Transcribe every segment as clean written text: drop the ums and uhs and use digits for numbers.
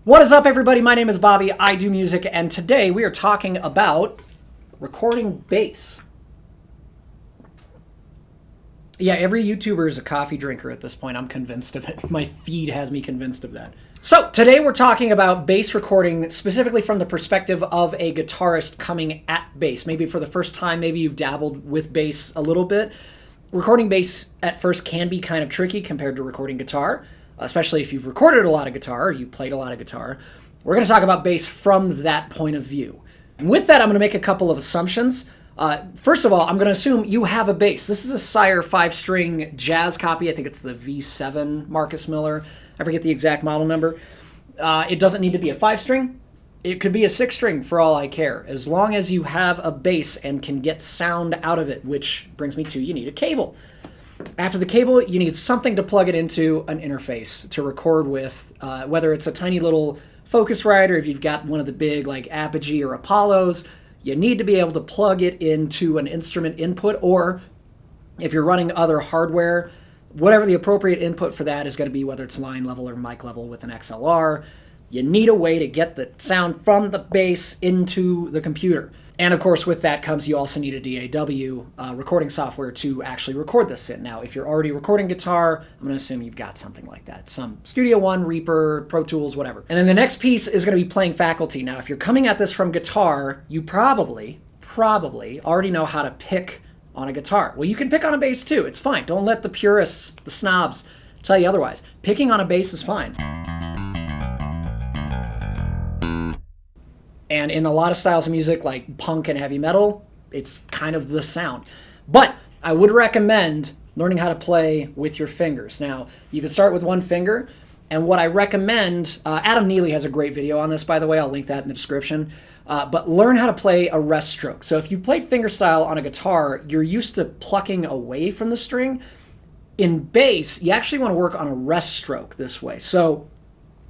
What is up, everybody? My name is Bobby. I do music, and today we are talking about recording bass. Yeah, every YouTuber is a coffee drinker at this point. I'm convinced of it. My feed has me convinced of that. So today we're talking about bass recording, specifically from the perspective of a guitarist coming at bass. Maybe for the first time, maybe you've dabbled with bass a little bit. Recording bass at first can be kind of tricky compared to recording guitar, especially if you've recorded a lot of guitar, or you played a lot of guitar. We're going to talk about bass from that point of view. And with that, I'm going to make a couple of assumptions. First of all, I'm going to assume you have a bass. This is a Sire 5-string jazz copy. I think it's the V7 Marcus Miller. I forget the exact model number. It doesn't need to be a 5-string. It could be a 6-string for all I care, as long as you have a bass and can get sound out of it, which brings me to you need a cable. After the cable, you need something to plug it into an interface to record with, whether it's a tiny little Focusrite or if you've got one of the big like Apogee or Apollos. You need to be able to plug it into an instrument input, or if you're running other hardware, whatever the appropriate input for that is going to be, whether it's line level or mic level with an XLR. You need a way to get the sound from the bass into the computer. And of course, with that comes you also need a DAW recording software to actually record this in. Now, if you're already recording guitar, I'm going to assume you've got something like that. Some Studio One, Reaper, Pro Tools, whatever. And then the next piece is going to be playing faculty. Now, if you're coming at this from guitar, you probably already know how to pick on a guitar. Well, you can pick on a bass too. It's fine. Don't let the purists, the snobs, tell you otherwise. Picking on a bass is fine. And in a lot of styles of music, like punk and heavy metal, it's kind of the sound. But I would recommend learning how to play with your fingers. Now, you can start with one finger, and what I recommend, Adam Neely has a great video on this, by the way. I'll link that in the description. But learn how to play a rest stroke. So if you played fingerstyle on a guitar, you're used to plucking away from the string. In bass, you actually want to work on a rest stroke this way. So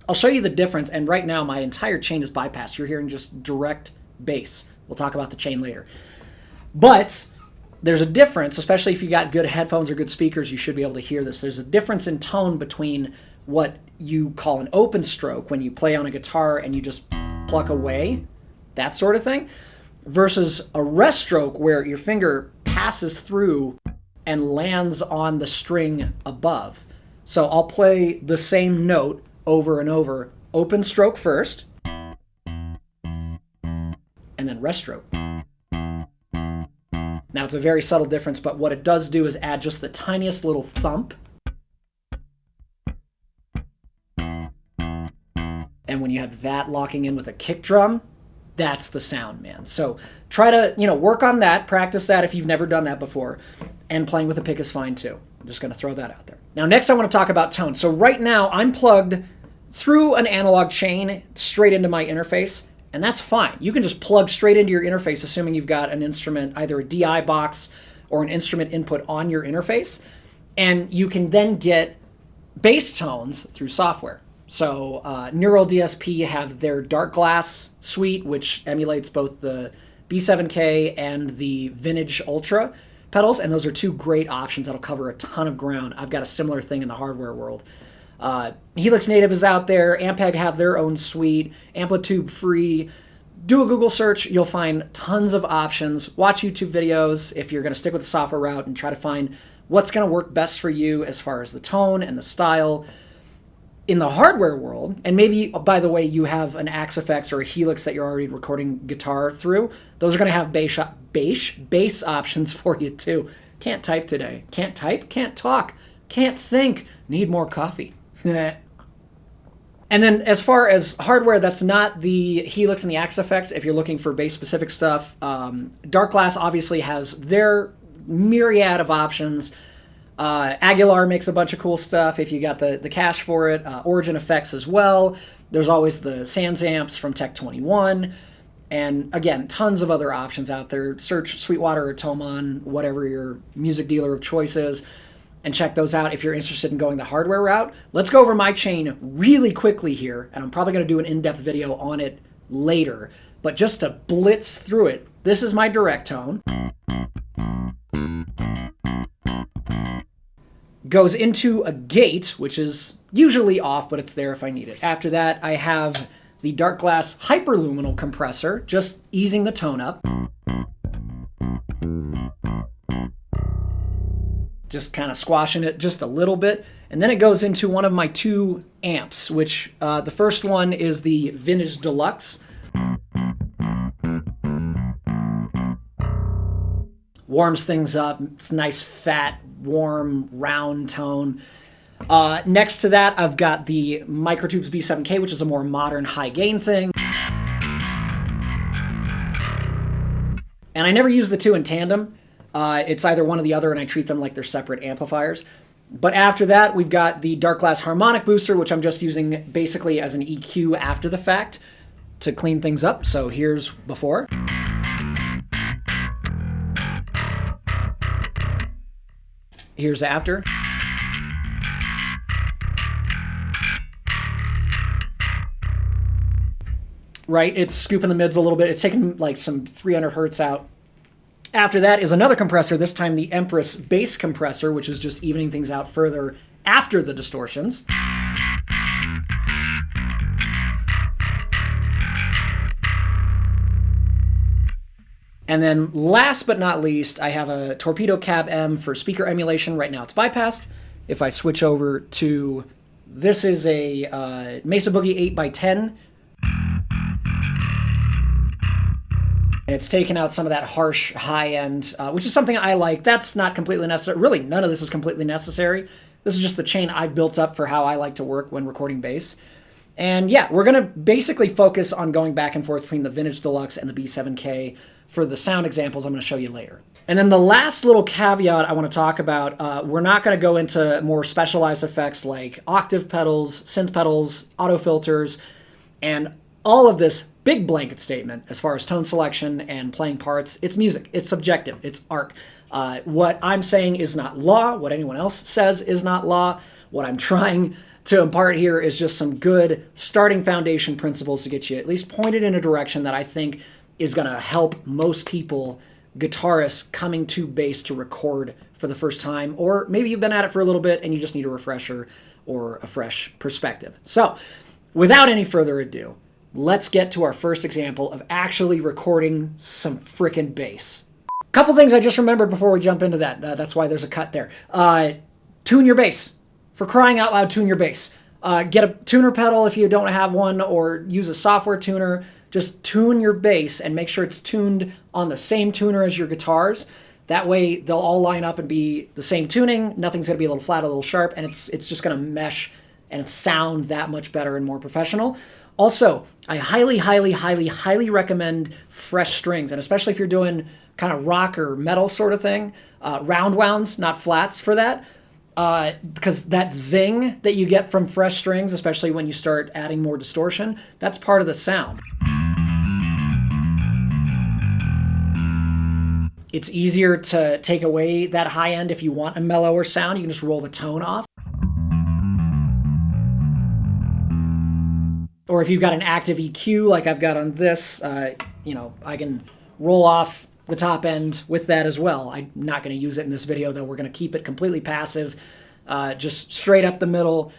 I'll show you the difference, and right now my entire chain is bypassed. You're hearing just direct bass. We'll talk about the chain later. But there's a difference, especially if you got good headphones or good speakers, you should be able to hear this. There's a difference in tone between what you call an open stroke, when you play on a guitar and you just pluck away, that sort of thing, versus a rest stroke where your finger passes through and lands on the string above. So I'll play the same note over and over, open stroke first, and then rest stroke. Now, it's a very subtle difference, but what it does do is add just the tiniest little thump. And when you have that locking in with a kick drum, that's the sound, man. So try to, work on that, practice that if you've never done that before, and playing with a pick is fine too. I'm just going to throw that out there. Now, next I want to talk about tone. So right now I'm plugged through an analog chain straight into my interface, and that's fine. You can just plug straight into your interface, assuming you've got an instrument, either a DI box or an instrument input on your interface, and you can then get bass tones through software. So Neural DSP have their Darkglass suite, which emulates both the B7K and the Vintage Ultra pedals, and those are two great options that'll cover a ton of ground. I've got a similar thing in the hardware world. Helix Native is out there. Ampeg have their own suite. Amplitude free. Do a Google search. You'll find tons of options. Watch YouTube videos if you're going to stick with the software route and try to find what's going to work best for you as far as the tone and the style. In the hardware world, and maybe, by the way, you have an Axe-Fx or a Helix that you're already recording guitar through, those are going to have bass options for you too. Can't type today. Can't type, can't talk, can't think. Need more coffee. And then as far as hardware, that's not the Helix and the Axe-Fx. If you're looking for bass-specific stuff, Darkglass obviously has their myriad of options. Aguilar makes a bunch of cool stuff if you got the cash for it. Origin Effects as well. There's always the Sans amps from Tech 21. And again, tons of other options out there. Search Sweetwater or Thomann, whatever your music dealer of choice is, and check those out if you're interested in going the hardware route. Let's go over my chain really quickly here, and I'm probably going to do an in-depth video on it later. But just to blitz through it, this is my direct tone. Goes into a gate, which is usually off, but it's there if I need it. After that, I have the Darkglass Hyperluminal Compressor, just easing the tone up. Just kind of squashing it just a little bit. And then it goes into one of my 2 amps, which the first one is the Vintage Deluxe. Warms things up. It's a nice, fat, warm, round tone. Next to that, I've got the Microtubes B7K, which is a more modern, high-gain thing. And I never use the 2 in tandem. It's either one or the other, and I treat them like they're separate amplifiers. But after that, we've got the Darkglass Harmonic Booster, which I'm just using basically as an EQ after the fact to clean things up. So here's before. Here's after. Right, it's scooping the mids a little bit. It's taking like some 300 hertz out. After that is another compressor, this time the Empress bass compressor, which is just evening things out further after the distortions. And then last but not least, I have a Torpedo CAB M for speaker emulation. Right now it's bypassed. If I switch over to, this is a Mesa Boogie 8x10. And it's taken out some of that harsh high end, which is something I like. That's not completely necessary. Really, none of this is completely necessary. This is just the chain I've built up for how I like to work when recording bass. And yeah, we're going to basically focus on going back and forth between the Vintage Deluxe and the B7K for the sound examples I'm going to show you later. And then the last little caveat I want to talk about, we're not going to go into more specialized effects like octave pedals, synth pedals, auto filters, and all of this big blanket statement as far as tone selection and playing parts. It's music. It's subjective. It's art. What I'm saying is not law. What anyone else says is not law. What I'm trying to impart here is just some good starting foundation principles to get you at least pointed in a direction that I think is going to help most people, guitarists coming to bass to record for the first time, or maybe you've been at it for a little bit and you just need a refresher or a fresh perspective. So without any further ado, let's get to our first example of actually recording some frickin' bass. Couple things I just remembered before we jump into that. That's why there's a cut there. Tune your bass. For crying out loud, tune your bass. Get a tuner pedal if you don't have one, or use a software tuner. Just tune your bass and make sure it's tuned on the same tuner as your guitars. That way they'll all line up and be the same tuning. Nothing's going to be a little flat, a little sharp, and it's just going to mesh and sound that much better and more professional. Also, I highly, highly, highly, highly recommend fresh strings, and especially if you're doing kind of rock or metal sort of thing, round wounds, not flats for that, because that zing that you get from fresh strings, especially when you start adding more distortion, that's part of the sound. It's easier to take away that high end if you want a mellower sound. You can just roll the tone off. Or if you've got an active EQ like I've got on this, I can roll off the top end with that as well. I'm not going to use it in this video, though. We're going to keep it completely passive, just straight up the middle.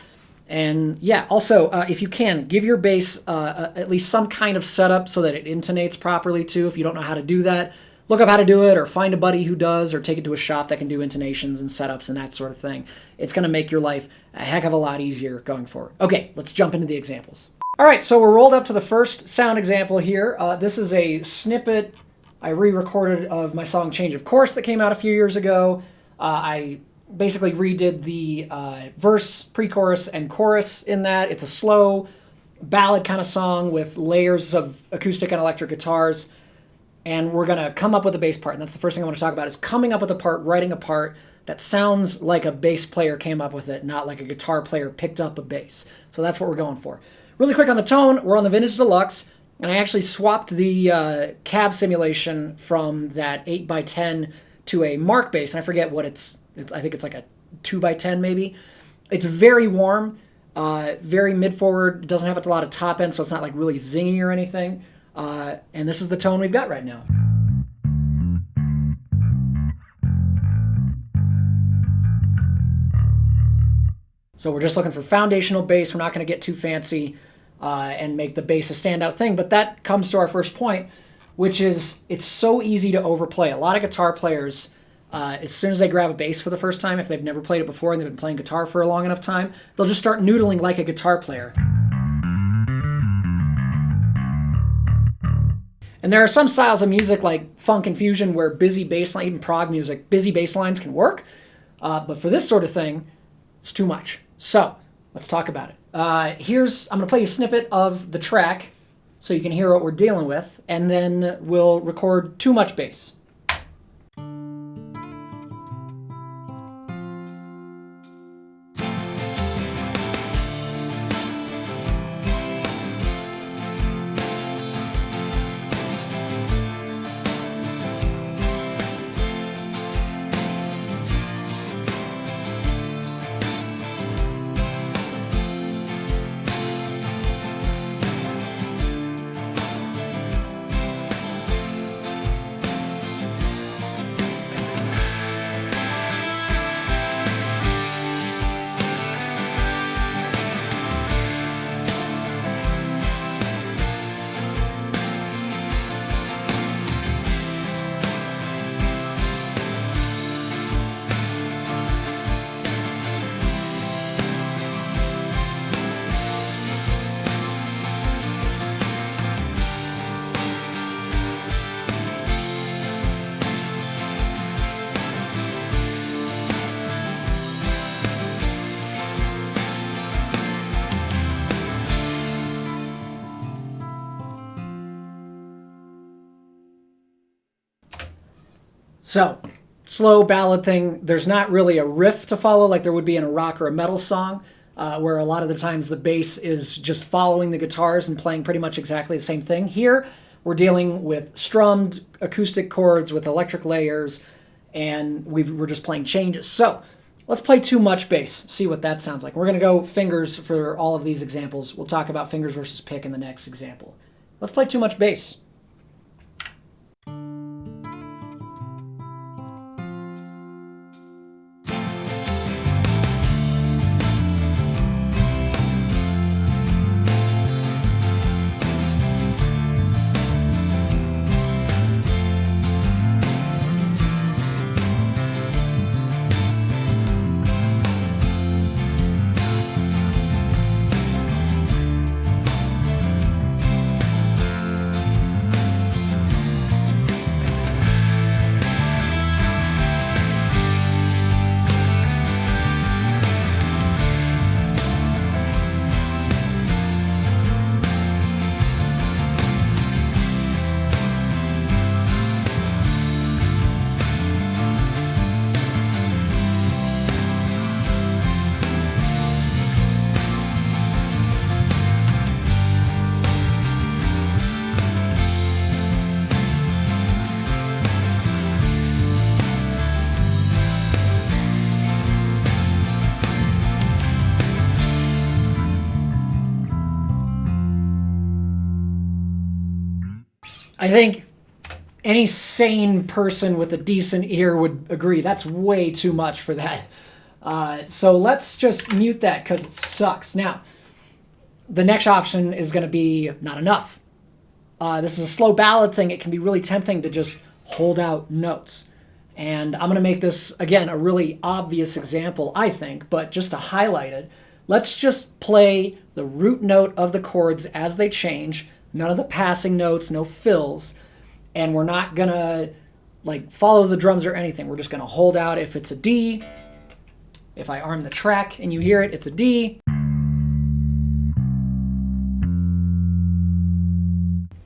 And yeah, also, if you can, give your bass at least some kind of setup so that it intonates properly too. If you don't know how to do that, look up how to do it, or find a buddy who does, or take it to a shop that can do intonations and setups and that sort of thing. It's going to make your life a heck of a lot easier going forward. Okay, let's jump into the examples. All right, so we're rolled up to the first sound example here. This is a snippet I re-recorded of my song Change of Course that came out a few years ago. I basically redid the verse, pre-chorus, and chorus in that. It's a slow ballad kind of song with layers of acoustic and electric guitars. And we're going to come up with a bass part. And that's the first thing I want to talk about, is coming up with a part, writing a part that sounds like a bass player came up with it, not like a guitar player picked up a bass. So that's what we're going for. Really quick on the tone, we're on the Vintage Deluxe, and I actually swapped the cab simulation from that 8x10 to a Mark bass, and I forget what it's I think it's like a 2x10 maybe. It's very warm, very mid-forward, doesn't have a lot of top end, so it's not like really zingy or anything. And this is the tone we've got right now. So we're just looking for foundational bass. We're not going to get too fancy and make the bass a standout thing. But that comes to our first point, which is it's so easy to overplay. A lot of guitar players, as soon as they grab a bass for the first time, if they've never played it before and they've been playing guitar for a long enough time, they'll just start noodling like a guitar player. And there are some styles of music like funk and fusion where busy bass line, even prog music, busy bass lines can work. But for this sort of thing, it's too much. So let's talk about it. I'm going to play you a snippet of the track so you can hear what we're dealing with, and then we'll record too much bass. So, slow ballad thing, there's not really a riff to follow like there would be in a rock or a metal song, where a lot of the times the bass is just following the guitars and playing pretty much exactly the same thing. Here, we're dealing with strummed acoustic chords with electric layers, and we're just playing changes. So, let's play too much bass, see what that sounds like. We're going to go fingers for all of these examples. We'll talk about fingers versus pick in the next example. Let's play too much bass. I think any sane person with a decent ear would agree that's way too much for that. So let's just mute that because it sucks. Now, the next option is going to be not enough. This is a slow ballad thing. It can be really tempting to just hold out notes. And I'm going to make this, again, a really obvious example, I think, but just to highlight it, let's just play the root note of the chords as they change. None of the passing notes, no fills, and we're not gonna like follow the drums or anything. We're just gonna hold out if it's a D. If I arm the track and you hear it, it's a D.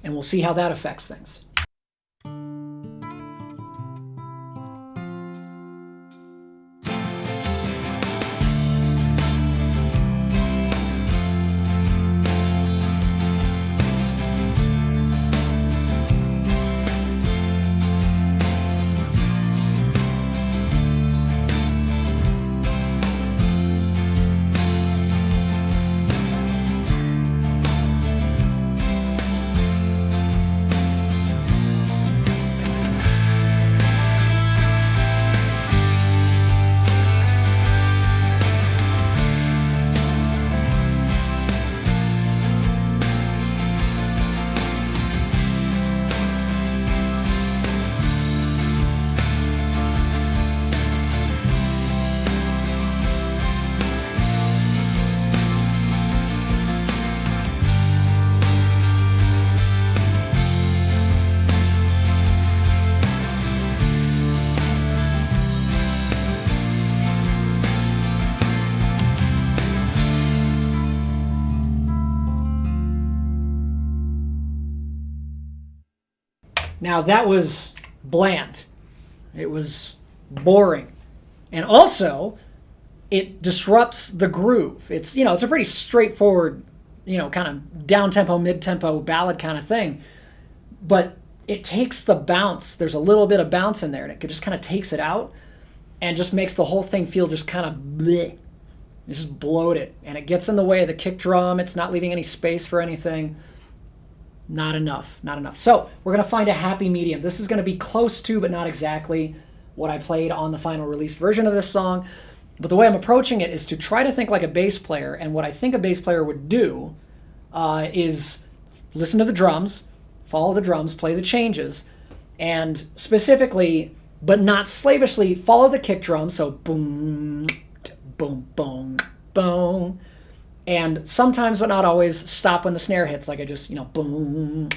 And we'll see how that affects things. Now that was bland. It was boring. And also, it disrupts the groove. It's, you know, it's a pretty straightforward, you know, kind of down-tempo, mid-tempo ballad kind of thing. But it takes the bounce. There's a little bit of bounce in there, and it just kind of takes it out and just makes the whole thing feel just kind of bleh. It's just bloated. And it gets in the way of the kick drum. It's not leaving any space for anything. Not enough. Not enough. So we're going to find a happy medium. This is going to be close to, but not exactly, what I played on the final released version of this song. But the way I'm approaching it is to try to think like a bass player. And what I think a bass player would do is listen to the drums, follow the drums, play the changes, and specifically, but not slavishly, follow the kick drum. So boom, boom, boom, boom. And sometimes, but not always, stop when the snare hits, like I just, you know, boom,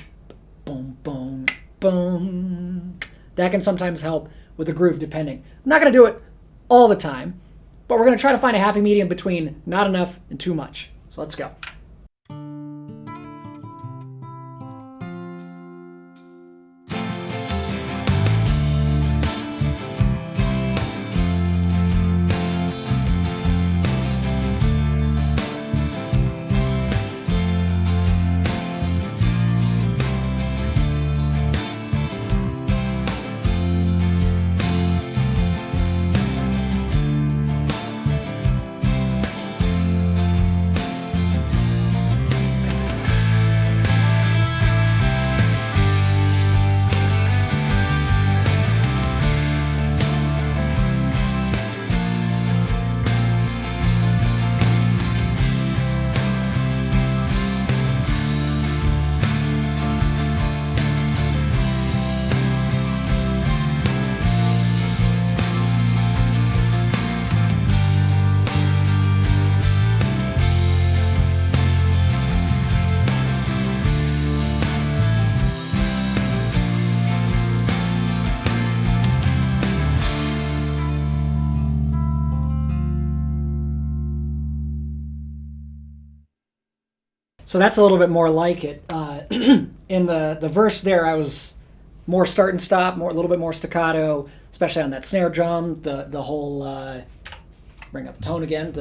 boom, boom, boom. That can sometimes help with the groove, depending. I'm not going to do it all the time, but we're going to try to find a happy medium between not enough and too much. So let's go. So that's a little bit more like it. In the verse there, I was more start and stop, a little bit more staccato, especially on that snare drum. The whole bring up the tone again.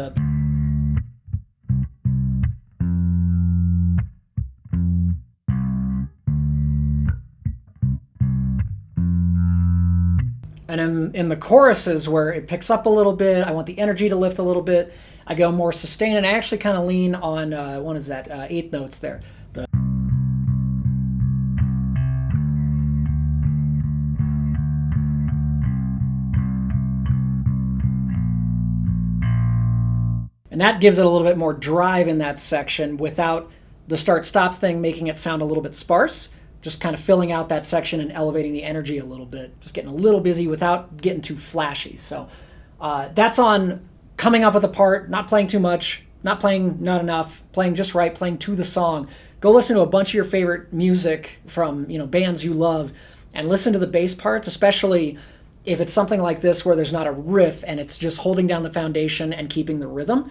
And in the choruses where it picks up a little bit, I want the energy to lift a little bit. I go more sustain, and I actually kind of lean on, what is that, eighth notes there. And that gives it a little bit more drive in that section without the start-stop thing making it sound a little bit sparse. Just kind of filling out that section and elevating the energy a little bit. Just getting a little busy without getting too flashy. So that's on coming up with a part, not playing too much, not playing not enough, playing just right, playing to the song. Go listen to a bunch of your favorite music from, you know, bands you love, and listen to the bass parts, especially if it's something like this where there's not a riff and it's just holding down the foundation and keeping the rhythm.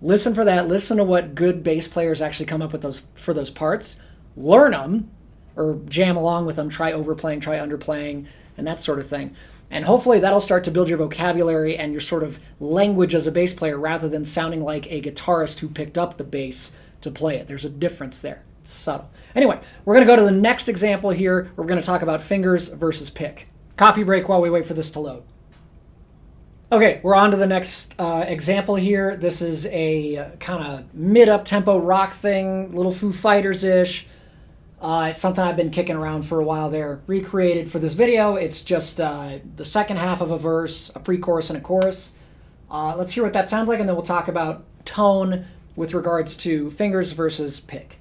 Listen for that. Listen to what good bass players actually come up with for those parts. Learn them, or jam along with them, try overplaying, try underplaying, and that sort of thing. And hopefully that'll start to build your vocabulary and your sort of language as a bass player rather than sounding like a guitarist who picked up the bass to play it. There's a difference there. It's subtle. Anyway, we're going to go to the next example here. We're going to talk about fingers versus pick. Coffee break while we wait for this to load. Okay, we're on to the next example here. This is a kind of mid-up-tempo rock thing, little Foo Fighters-ish. It's something I've been kicking around for a while there. Recreated for this video. It's just the second half of a verse, a pre-chorus, and a chorus. Let's hear what that sounds like, and then we'll talk about tone with regards to fingers versus pick.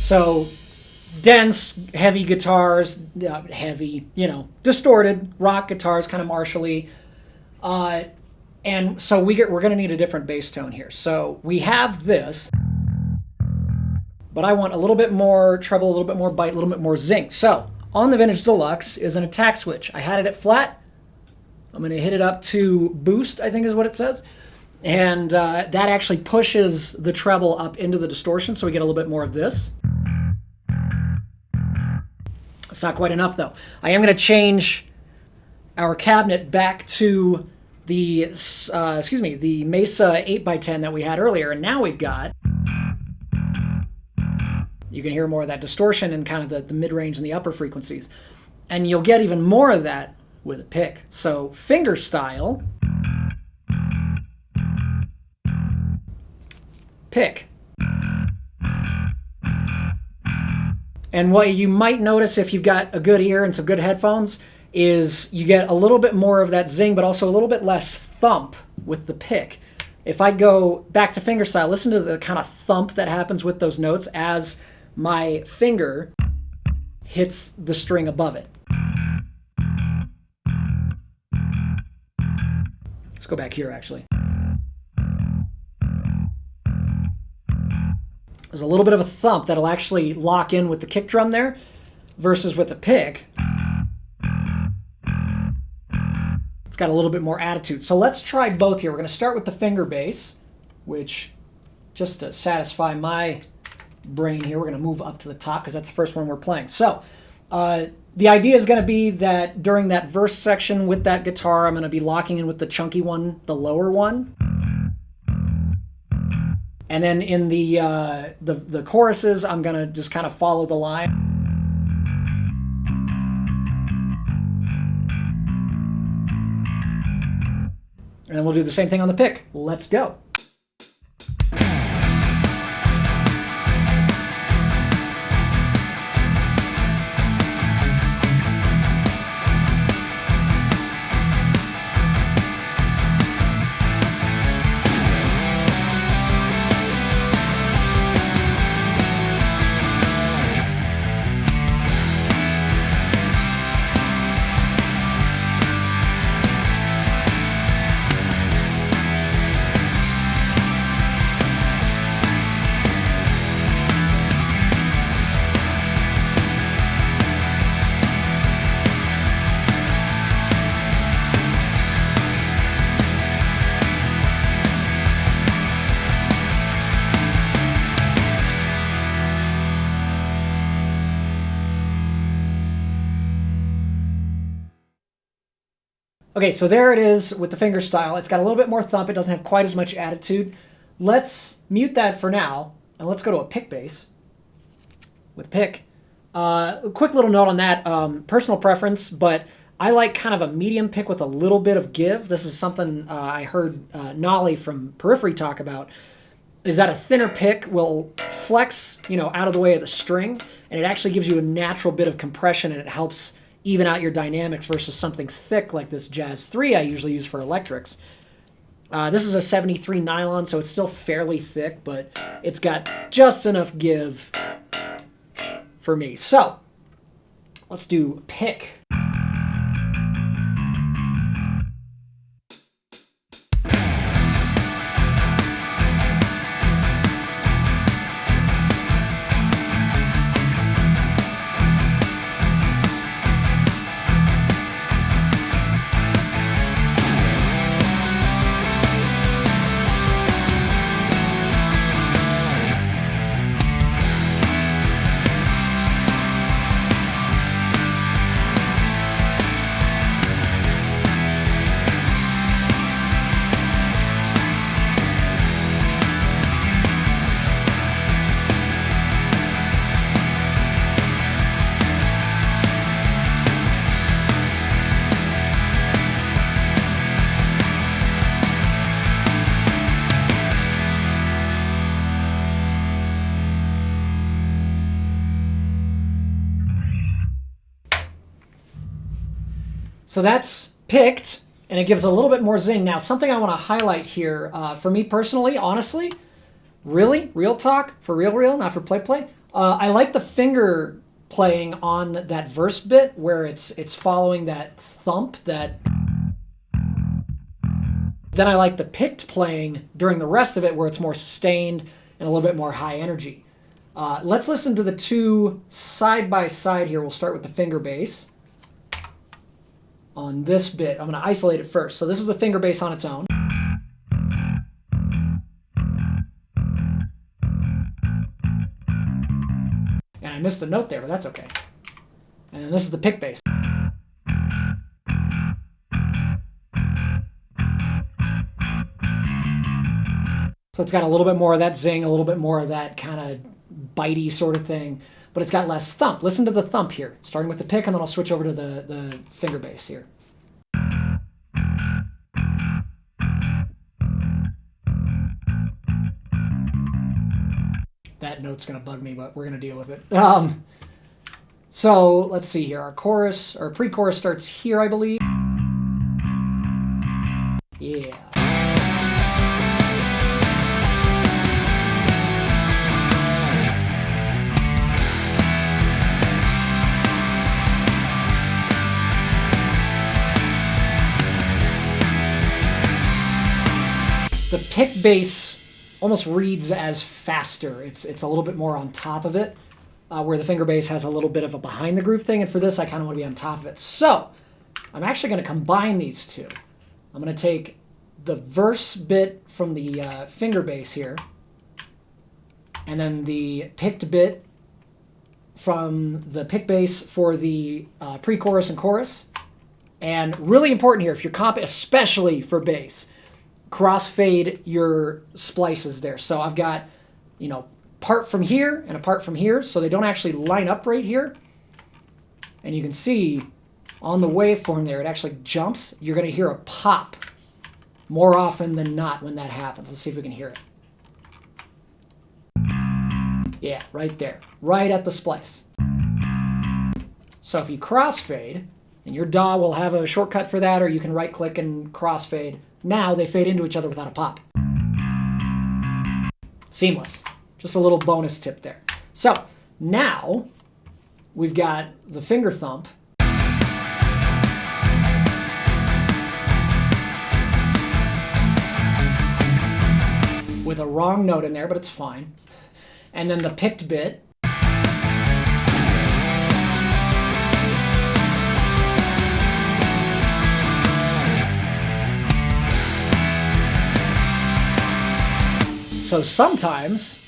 So dense, heavy guitars, heavy, you know, distorted rock guitars, kind of martially. And so we're going to need a different bass tone here. So we have this, but I want a little bit more treble, a little bit more bite, a little bit more zing. So on the Vintage Deluxe is an attack switch. I had it at flat. I'm going to hit it up to boost, I think is what it says. And that actually pushes the treble up into the distortion, so we get a little bit more of this. It's not quite enough, though. I am going to change our cabinet back to the, the Mesa 8x10 that we had earlier, and now we've got, you can hear more of that distortion in kind of the mid-range and the upper frequencies. And you'll get even more of that with a pick. So finger style, pick. And what you might notice if you've got a good ear and some good headphones is you get a little bit more of that zing, but also a little bit less thump with the pick. If I go back to fingerstyle, listen to the kind of thump that happens with those notes as my finger hits the string above it. Let's go back here, actually. There's a little bit of a thump that'll actually lock in with the kick drum there versus with the pick. It's got a little bit more attitude. So let's try both here. We're going to start with the finger bass, which, just to satisfy my brain here, we're going to move up to the top because that's the first one we're playing. So the idea is going to be that during that verse section with that guitar, I'm going to be locking in with the chunky one, the lower one. And then in the choruses, I'm going to just kind of follow the line. And then we'll do the same thing on the pick. Let's go. Okay, so there it is with the finger style. It's got a little bit more thump. It doesn't have quite as much attitude. Let's mute that for now, and let's go to a pick bass with pick. A quick little note on that, personal preference, but I like kind of a medium pick with a little bit of give. This is something I heard Nolly from Periphery talk about, is that a thinner pick will flex, out of the way of the string, and it actually gives you a natural bit of compression, and it helps even out your dynamics versus something thick like this Jazz 3 I usually use for electrics. This is a 73 nylon, so it's still fairly thick, but it's got just enough give for me. So let's do pick. So that's picked, and it gives a little bit more zing. Now, something I want to highlight here, for me personally, honestly, really, real talk, for real, not for play, I like the finger playing on that verse bit where it's following that thump, that. Then I like the picked playing during the rest of it where it's more sustained and a little bit more high energy. Let's listen to the two side by side here. We'll start with the finger bass. On this bit, I'm going to isolate it first. So this is the finger bass on its own. And I missed a note there, but that's okay. And then this is the pick bass. So it's got a little bit more of that zing, a little bit more of that kind of bitey sort of thing, but it's got less thump. Listen to the thump here, starting with the pick, and then I'll switch over to the finger bass here. That note's going to bug me, but we're going to deal with it. So let's see here. Our chorus, or pre-chorus starts here, I believe. Yeah. The pick bass almost reads as faster. It's a little bit more on top of it, where the finger bass has a little bit of a behind the groove thing, and for this I kind of want to be on top of it. So I'm actually going to combine these two. I'm going to take the verse bit from the finger bass here, and then the picked bit from the pick bass for the pre-chorus and chorus. And really important here, if you're especially for bass, crossfade your splices there. So I've got, part from here and a part from here, so they don't actually line up right here. And you can see on the waveform there, it actually jumps. You're going to hear a pop more often than not when that happens. Let's see if we can hear it. Yeah, right there, right at the splice. So if you crossfade, and your DAW will have a shortcut for that, or you can right-click and crossfade. Now they fade into each other without a pop. Seamless. Just a little bonus tip there. So now we've got the finger thump. With a wrong note in there, but it's fine. And then the picked bit. So sometimes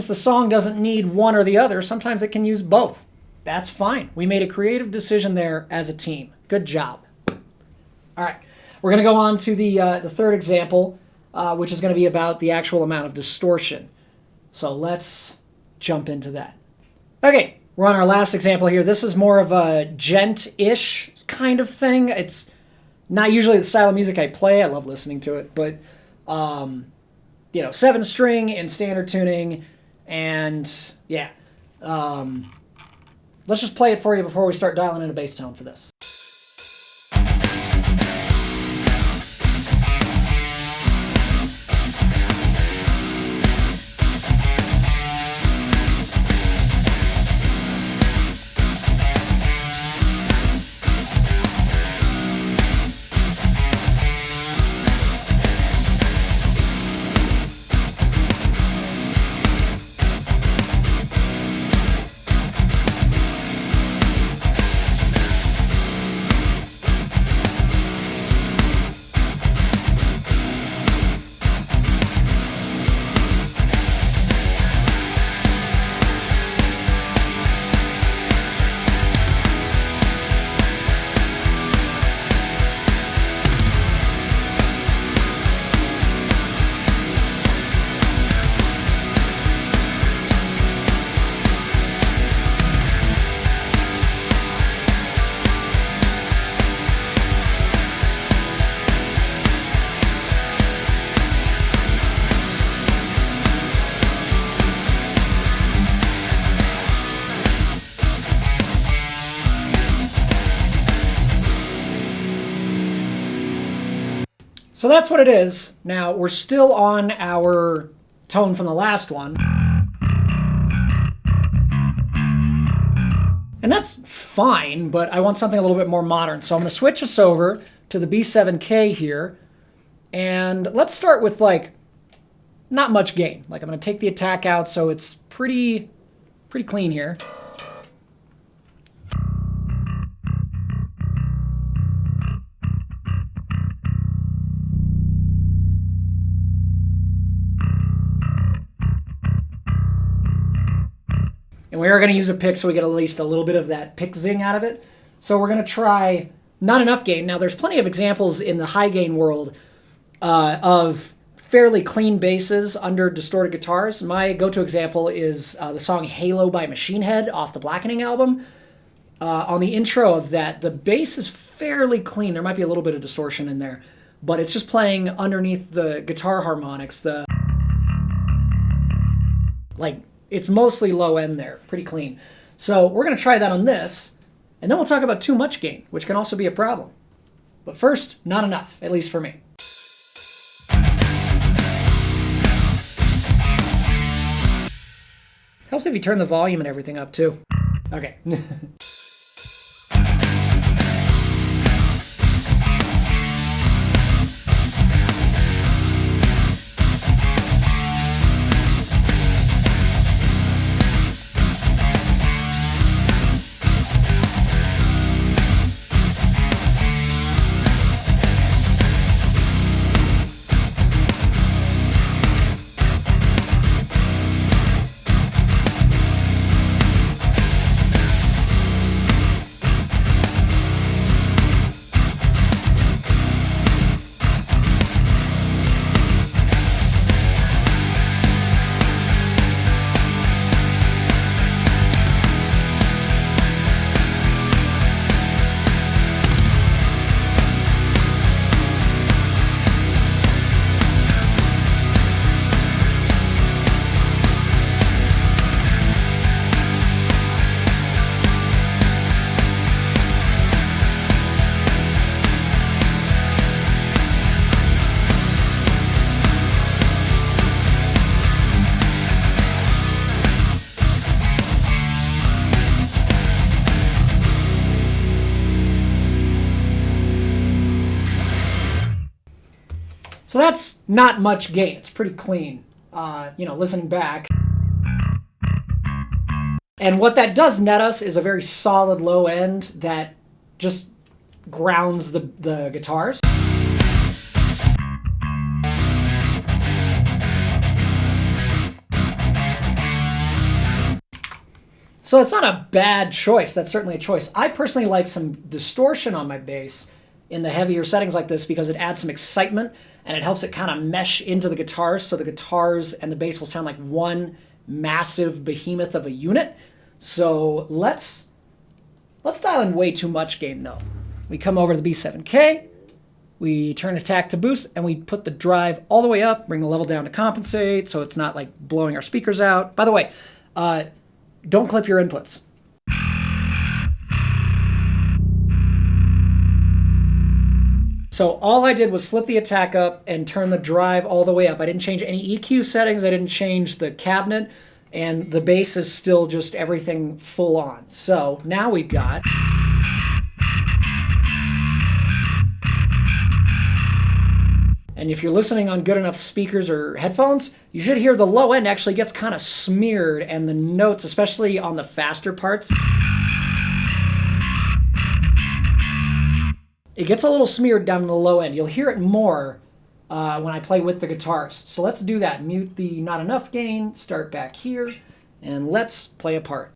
the song doesn't need one or the other. Sometimes it can use both. That's fine. We made a creative decision there as a team. Good job. All right, we're going to go on to the third example, which is going to be about the actual amount of distortion. So let's jump into that. Okay, we're on our last example here. This is more of a gent-ish kind of thing. It's not usually the style of music I play. I love listening to it, but 7-string in standard tuning, and yeah. Let's just play it for you before we start dialing in a bass tone for this. So that's what it is. Now, we're still on our tone from the last one. that's fine, but I want something a little bit more modern. So I'm going to switch us over to the B7K here. And let's start with like not much gain. Like I'm going to take the attack out so it's pretty clean here. And we are going to use a pick so we get at least a little bit of that pick zing out of it. So we're going to try not enough gain. Now there's plenty of examples in the high gain world of fairly clean basses under distorted guitars. My go-to example is the song Halo by Machine Head off the Blackening album. On the intro of that, the bass is fairly clean. There might be a little bit of distortion in there, but it's just playing underneath the guitar harmonics. It's mostly low end there, pretty clean. So we're going to try that on this, and then we'll talk about too much gain, which can also be a problem. But first, not enough, at least for me. Helps if you turn the volume and everything up too. Okay. So that's not much gain. It's pretty clean, listening back. And what that does net us is a very solid low end that just grounds the guitars. So it's not a bad choice. That's certainly a choice. I personally like some distortion on my bass in the heavier settings like this because it adds some excitement and it helps it kind of mesh into the guitars so the guitars and the bass will sound like one massive behemoth of a unit. So let's dial in way too much gain though. We come over to the B7K, we turn attack to boost, and we put the drive all the way up, bring the level down to compensate so it's not like blowing our speakers out. By the way, don't clip your inputs. So all I did was flip the attack up and turn the drive all the way up. I didn't change any EQ settings. I didn't change the cabinet. And the bass is still just everything full on. So now we've got... And if you're listening on good enough speakers or headphones, you should hear the low end actually gets kind of smeared and the notes, especially on the faster parts, it gets a little smeared down in the low end. You'll hear it more when I play with the guitars. So let's do that. Mute the not enough gain, start back here, and let's play a part.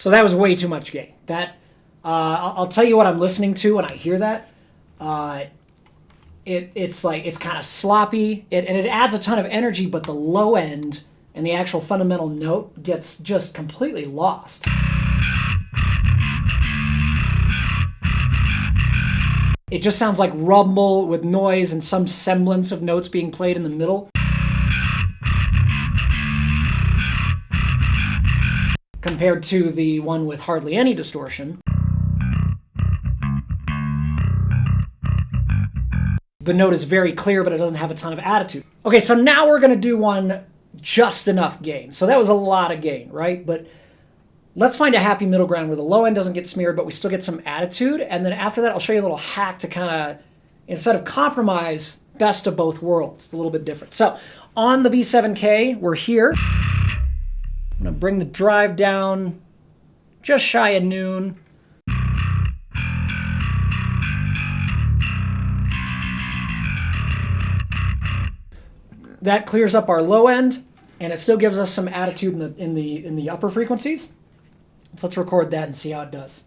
So that was way too much gain. That I'll tell you what I'm listening to when I hear that. It's like it's kind of sloppy, and it adds a ton of energy, but the low end and the actual fundamental note gets just completely lost. It just sounds like rumble with noise and some semblance of notes being played in the middle. Compared to the one with hardly any distortion. The note is very clear, but it doesn't have a ton of attitude. Okay, so now we're going to do one just enough gain. So that was a lot of gain, right? But let's find a happy middle ground where the low end doesn't get smeared, but we still get some attitude. And then after that, I'll show you a little hack to kind of, instead of compromise, best of both worlds. It's a little bit different. So on the B7K, we're here. I'm going to bring the drive down just shy of noon. That clears up our low end, and it still gives us some attitude in the upper frequencies. So let's record that and see how it does.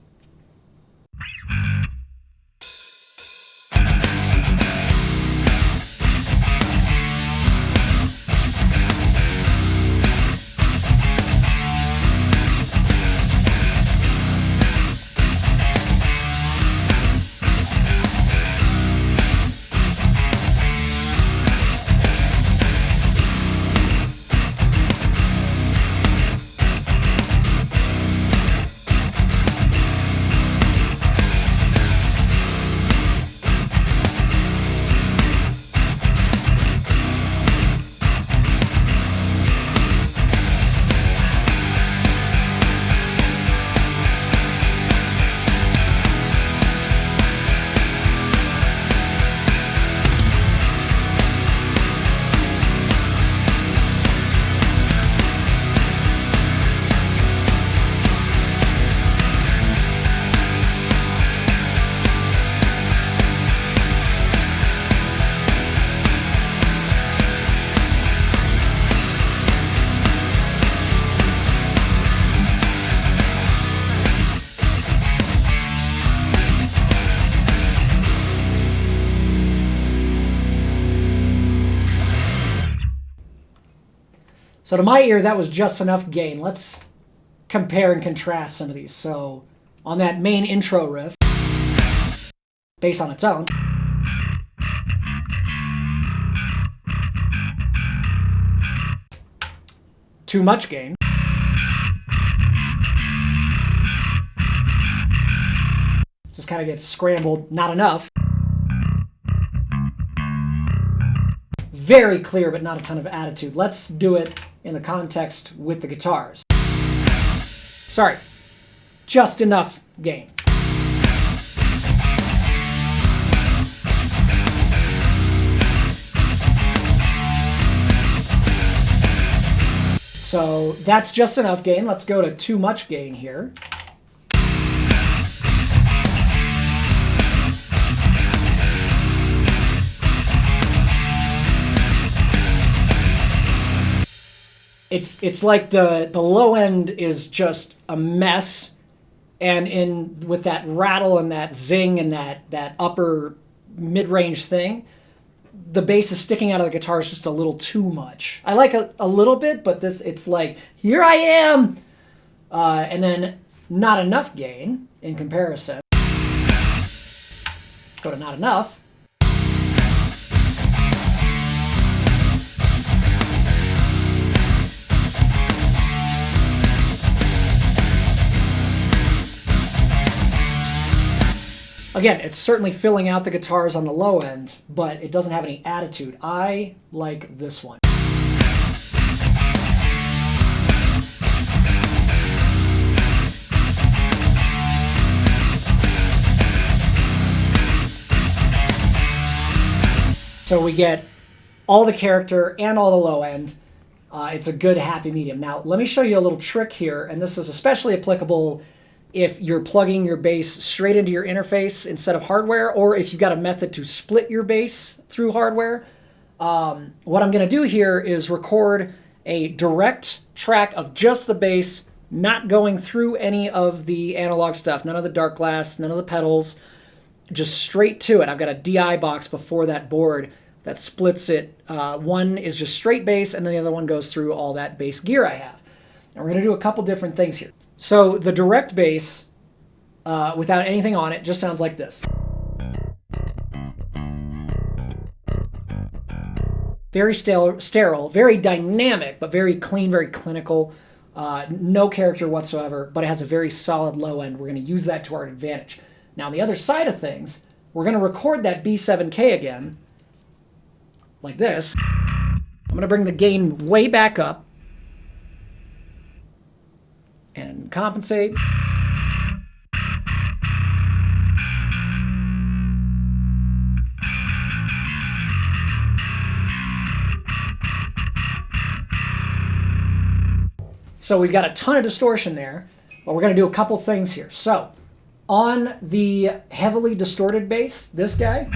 So to my ear, that was just enough gain. Let's compare and contrast some of these. So on that main intro riff, bass on its own, too much gain. Just kind of gets scrambled, not enough. Very clear, but not a ton of attitude. Let's do it in the context with the guitars. Sorry, just enough gain. So that's just enough gain. Let's go to too much gain here. It's like the low end is just a mess, and with that rattle and that zing and that upper mid-range thing, the bass is sticking out of the guitar is just a little too much. I like a little bit, but it's like, here I am! And then not enough gain in comparison. Go to not enough. Again, it's certainly filling out the guitars on the low end, but it doesn't have any attitude. I like this one. So we get all the character and all the low end. It's a good happy medium. Now, let me show you a little trick here, and this is especially applicable if you're plugging your bass straight into your interface instead of hardware, or if you've got a method to split your bass through hardware. What I'm going to do here is record a direct track of just the bass not going through any of the analog stuff, none of the dark glass, none of the pedals, just straight to it. I've got a DI box before that board that splits it. One is just straight bass, and then the other one goes through all that bass gear I have. And we're going to do a couple different things here. So the direct bass, without anything on it, just sounds like this. Very sterile, very dynamic, but very clean, very clinical. No character whatsoever, but it has a very solid low end. We're going to use that to our advantage. Now, on the other side of things, we're going to record that B7K again, like this. I'm going to bring the gain way back up and compensate. So we've got a ton of distortion there, but we're going to do a couple things here. So on the heavily distorted bass, this guy,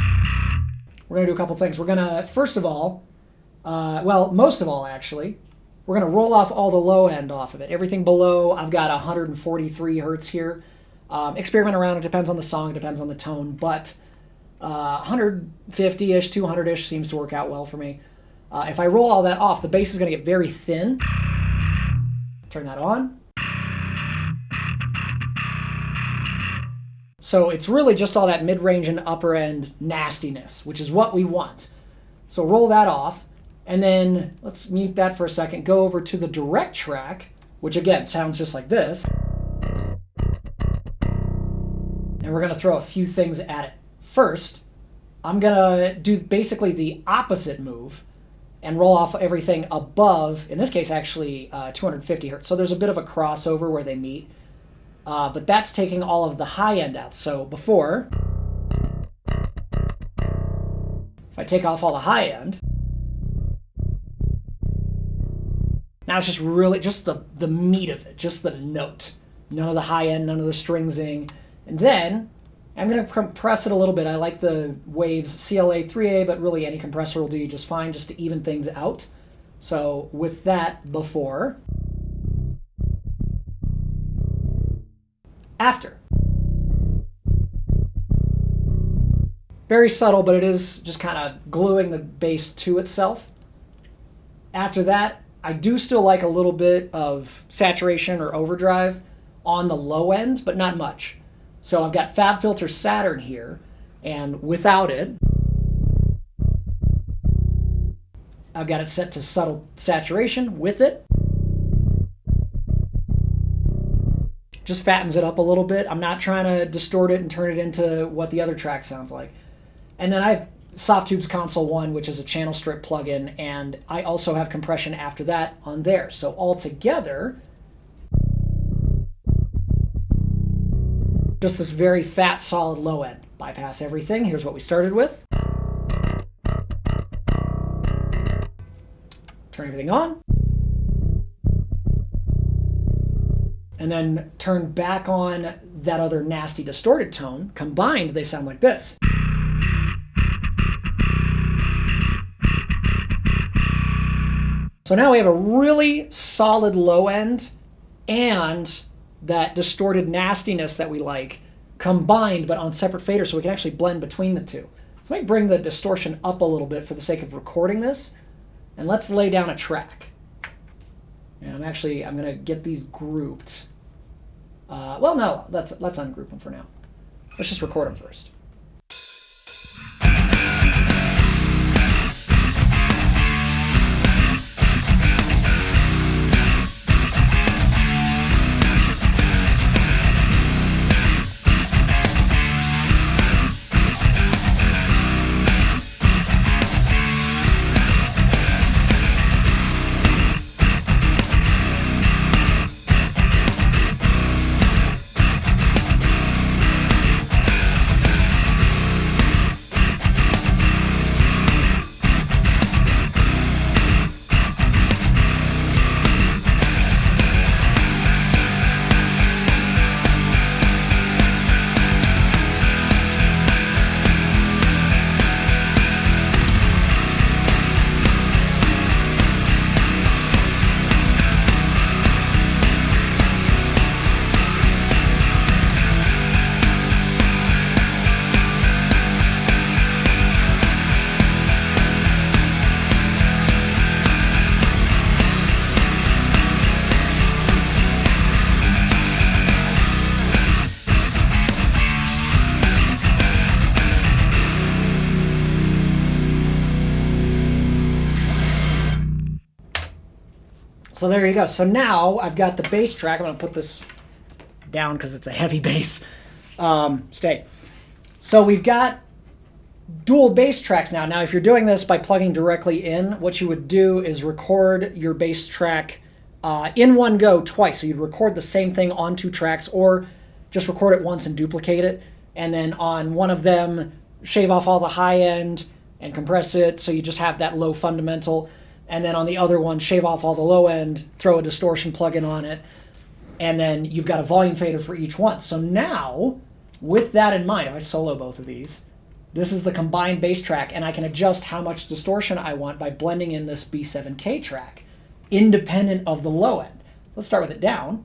we're going to do a couple things. We're going to, first of all, most of all actually, we're going to roll off all the low end off of it. Everything below, I've got 143 hertz here. Experiment around, it depends on the song, it depends on the tone, but 150-ish, 200-ish seems to work out well for me. If I roll all that off, the bass is going to get very thin. Turn that on. So it's really just all that mid-range and upper end nastiness, which is what we want. So roll that off, and then let's mute that for a second. Go over to the direct track, which again sounds just like this. And we're going to throw a few things at it. First, I'm going to do basically the opposite move and roll off everything above, in this case actually 250 hertz. So there's a bit of a crossover where they meet, but that's taking all of the high end out. So before, if I take off all the high end, now it's just really just the meat of it, just the note. None of the high end, none of the stringsing. And then I'm going to compress it a little bit. I like the Waves CLA 3A, but really any compressor will do just fine just to even things out. So with that before, after. Very subtle, but it is just kind of gluing the bass to itself. After that, I do still like a little bit of saturation or overdrive on the low end, but not much. So I've got Fab Filter Saturn here, and without it, I've got it set to subtle saturation. With it, just fattens it up a little bit. I'm not trying to distort it and turn it into what the other track sounds like. And then I have Softube's Console 1, which is a channel strip plugin, and I also have compression after that on there. So altogether, just this very fat, solid low end. Bypass everything. Here's what we started with. Turn everything on. And then turn back on that other nasty distorted tone. Combined, they sound like this. So now we have a really solid low end and that distorted nastiness that we like combined but on separate faders, so we can actually blend between the two. So let me bring the distortion up a little bit for the sake of recording this, and let's lay down a track. And I'm going to get these grouped. Well, no, let's ungroup them for now. Let's just record them first. So there you go. So now I've got the bass track. I'm going to put this down because it's a heavy bass. Stay. So we've got dual bass tracks now. Now, if you're doing this by plugging directly in, what you would do is record your bass track in one go twice. So you'd record the same thing on 2 tracks, or just record it once and duplicate it. And then on one of them, shave off all the high end and compress it so you just have that low fundamental. And then on the other one, shave off all the low end, throw a distortion plugin on it, and then you've got a volume fader for each one. So now, with that in mind, if I solo both of these, this is the combined bass track, and I can adjust how much distortion I want by blending in this B7K track, independent of the low end. Let's start with it down.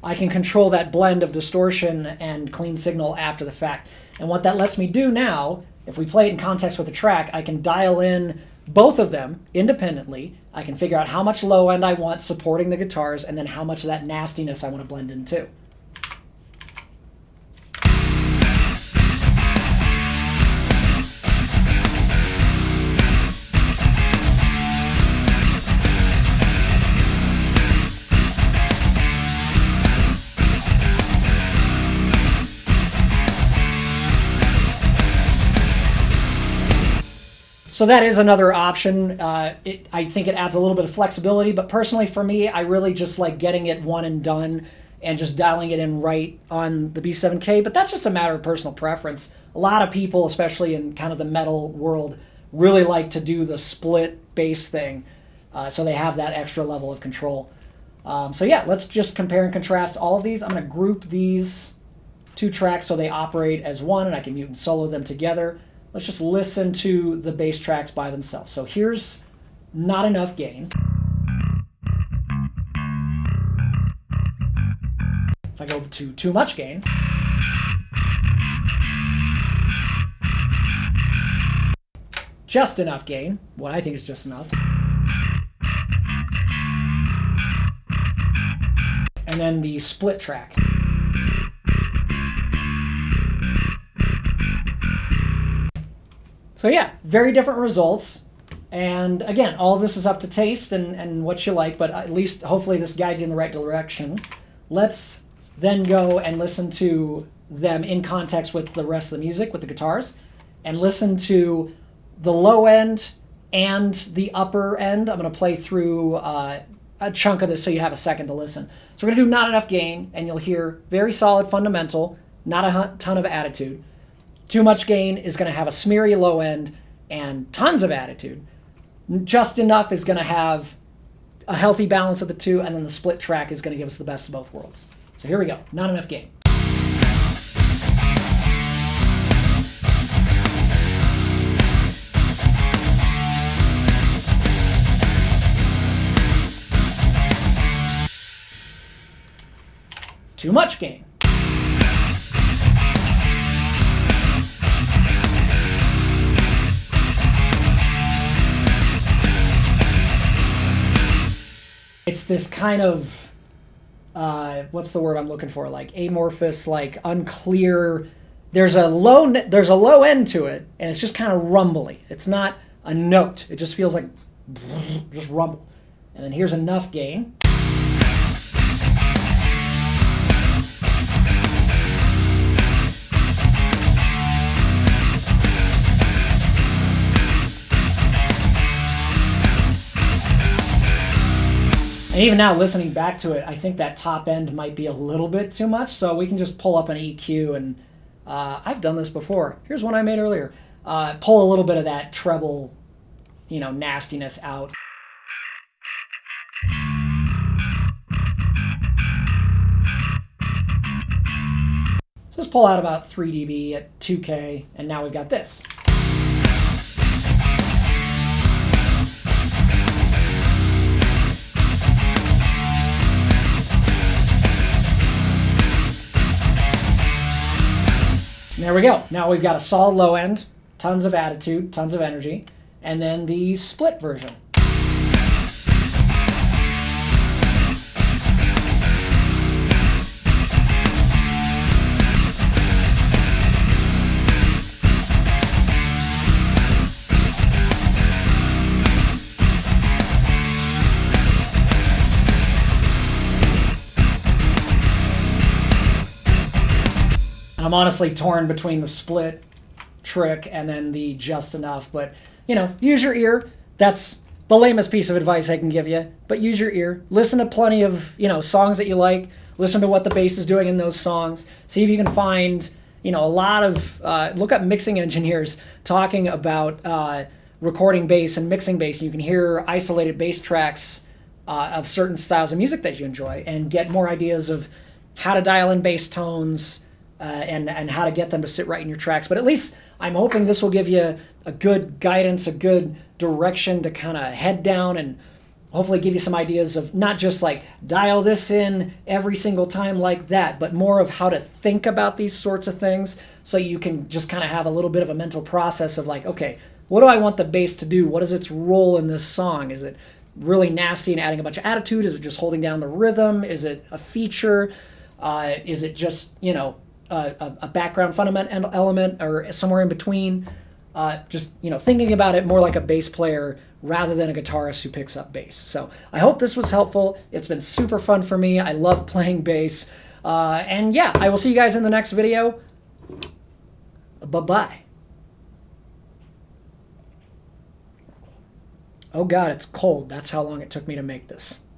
I can control that blend of distortion and clean signal after the fact. And what that lets me do now, if we play it in context with the track, I can dial in both of them independently. I can figure out how much low end I want supporting the guitars, and then how much of that nastiness I want to blend in too. So that is another option. I think it adds a little bit of flexibility, but personally for me, I really just like getting it one and done and just dialing it in right on the B7K, but that's just a matter of personal preference. A lot of people, especially in kind of the metal world, really like to do the split bass thing, so they have that extra level of control. So yeah, let's just compare and contrast all of these. I'm going to group these 2 tracks so they operate as one, and I can mute and solo them together. Let's just listen to the bass tracks by themselves. So here's Not Enough Gain. If I go to Too Much Gain. Just Enough Gain, what I think is just enough. And then the split track. So yeah, very different results. And again, all of this is up to taste and what you like, but at least hopefully this guides you in the right direction. Let's then go and listen to them in context with the rest of the music, with the guitars, and listen to the low end and the upper end. I'm going to play through a chunk of this so you have a second to listen. So we're going to do Not Enough Gain, and you'll hear very solid fundamental, not a ton of attitude. Too Much Gain is going to have a smeary low end and tons of attitude. Just Enough is going to have a healthy balance of the two, and then the split track is going to give us the best of both worlds. So here we go. Not Enough Gain. Too Much Gain. It's this kind of, what's the word I'm looking for? Like amorphous, like unclear. There's a low end to it, and it's just kind of rumbly. It's not a note. It just feels like just rumble. And then here's Enough Gain. And even now, listening back to it, I think that top end might be a little bit too much, so we can just pull up an EQ, and I've done this before. Here's one I made earlier. Pull a little bit of that treble, nastiness out. So let's pull out about 3 dB at 2K, and now we've got this. And there we go. Now we've got a solid low end, tons of attitude, tons of energy, and then the split version. I'm honestly torn between the split trick and then the just enough, but you know, use your ear. That's the lamest piece of advice I can give you, but use your ear. Listen to plenty of, you know, songs that you like. Listen to what the bass is doing in those songs. See if you can find, you know, a lot of, look up mixing engineers talking about recording bass and mixing bass. You can hear isolated bass tracks of certain styles of music that you enjoy and get more ideas of how to dial in bass tones and how to get them to sit right in your tracks. But at least I'm hoping this will give you a good guidance, a good direction to kind of head down, and hopefully give you some ideas of not just like dial this in every single time like that, but more of how to think about these sorts of things so you can just kind of have a little bit of a mental process of like, okay, what do I want the bass to do? What is its role in this song? Is it really nasty and adding a bunch of attitude? Is it just holding down the rhythm? Is it a feature? Is it just, you know, a background fundamental element or somewhere in between? Just, you know, thinking about it more like a bass player rather than a guitarist who picks up bass. So I hope this was helpful. It's been super fun for me. I love playing bass. And yeah, I will see you guys in the next video. Bye-bye. Oh God, it's cold. That's how long it took me to make this.